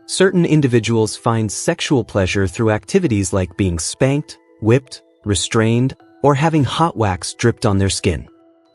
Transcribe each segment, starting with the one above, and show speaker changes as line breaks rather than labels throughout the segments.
Certain individuals find sexual pleasure through activities like being spanked, whipped, restrained, or having hot wax dripped on their skin.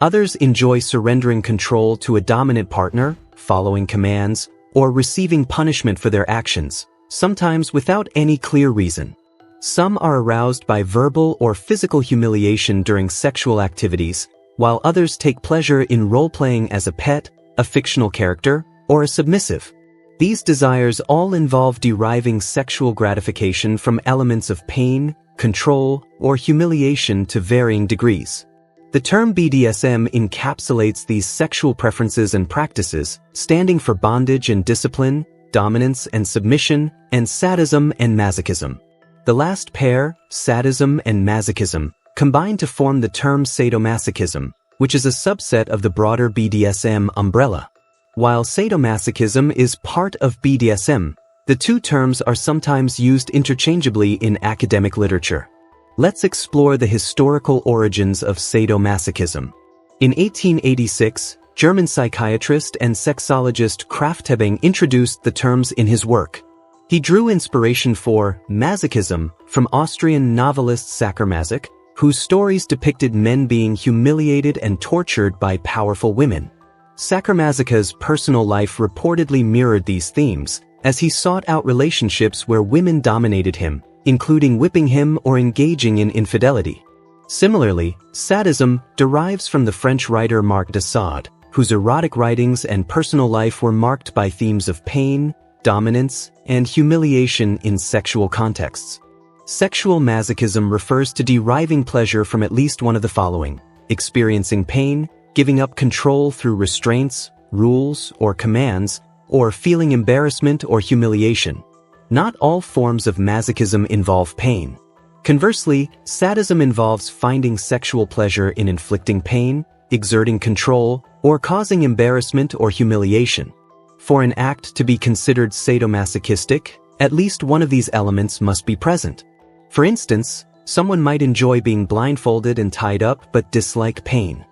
Others enjoy surrendering control to a dominant partner, following commands, or receiving punishment for their actions, sometimes without any clear reason. Some are aroused by verbal or physical humiliation during sexual activities, while others take pleasure in role-playing as a pet, a fictional character, or a submissive. These desires all involve deriving sexual gratification from elements of pain, control, or humiliation to varying degrees. The term BDSM encapsulates these sexual preferences and practices, standing for bondage and discipline, dominance and submission, and sadism and masochism. The last pair, sadism and masochism, combine to form the term sadomasochism, which is a subset of the broader BDSM umbrella. While sadomasochism is part of BDSM, the two terms are sometimes used interchangeably in academic literature. Let's explore the historical origins of sadomasochism. In 1886, German psychiatrist and sexologist Krafft-Ebing introduced the terms in his work. He drew inspiration for masochism from Austrian novelist Sacher-Masoch, whose stories depicted men being humiliated and tortured by powerful women. Sacher-Masoch's personal life reportedly mirrored these themes, as he sought out relationships where women dominated him, including whipping him or engaging in infidelity. Similarly, sadism derives from the French writer Marc de Sade, whose erotic writings and personal life were marked by themes of pain, dominance, and humiliation in sexual contexts. Sexual masochism refers to deriving pleasure from at least one of the following: experiencing pain, giving up control through restraints, rules, or commands, or feeling embarrassment or humiliation. Not all forms of masochism involve pain. Conversely, sadism involves finding sexual pleasure in inflicting pain, exerting control, or causing embarrassment or humiliation. For an act to be considered sadomasochistic, at least one of these elements must be present. For instance, someone might enjoy being blindfolded and tied up but dislike pain.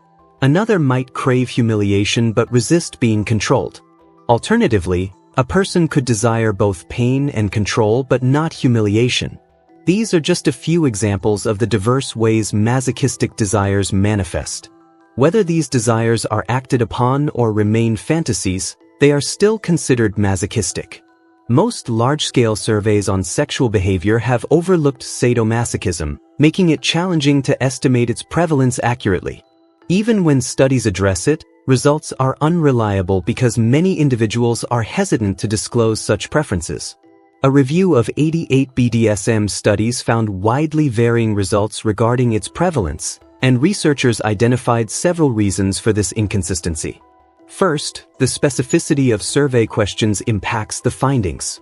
Another might crave humiliation but resist being controlled. Alternatively, a person could desire both pain and control but not humiliation. These are just a few examples of the diverse ways masochistic desires manifest. Whether these desires are acted upon or remain fantasies, they are still considered masochistic. Most large-scale surveys on sexual behavior have overlooked sadomasochism, making it challenging to estimate its prevalence accurately. Even when studies address it, results are unreliable because many individuals are hesitant to disclose such preferences. A review of 88 BDSM studies found widely varying results regarding its prevalence, and researchers identified several reasons for this inconsistency. First, the specificity of survey questions impacts the findings.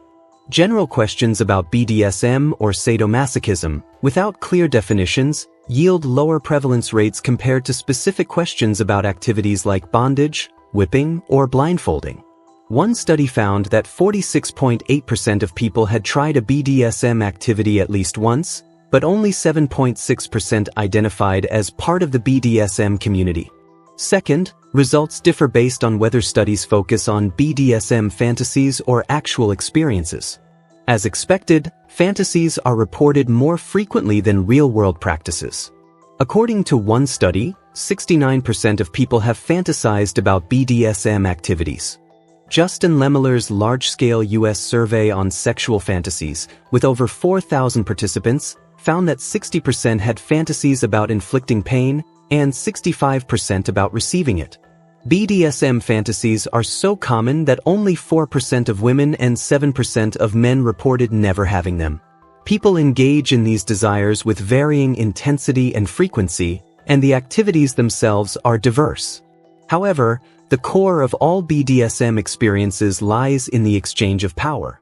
General questions about BDSM or sadomasochism, without clear definitions, yield lower prevalence rates compared to specific questions about activities like bondage, whipping, or blindfolding. One study found that 46.8% of people had tried a BDSM activity at least once, but only 7.6% identified as part of the BDSM community. Second, results differ based on whether studies focus on BDSM fantasies or actual experiences. As expected, fantasies are reported more frequently than real-world practices. According to one study, 69% of people have fantasized about BDSM activities. Justin Lemmeller's large-scale U.S. survey on sexual fantasies, with over 4,000 participants, found that 60% had fantasies about inflicting pain and 65% about receiving it. BDSM fantasies are so common that only 4% of women and 7% of men reported never having them. People engage in these desires with varying intensity and frequency, and the activities themselves are diverse. However, the core of all BDSM experiences lies in the exchange of power.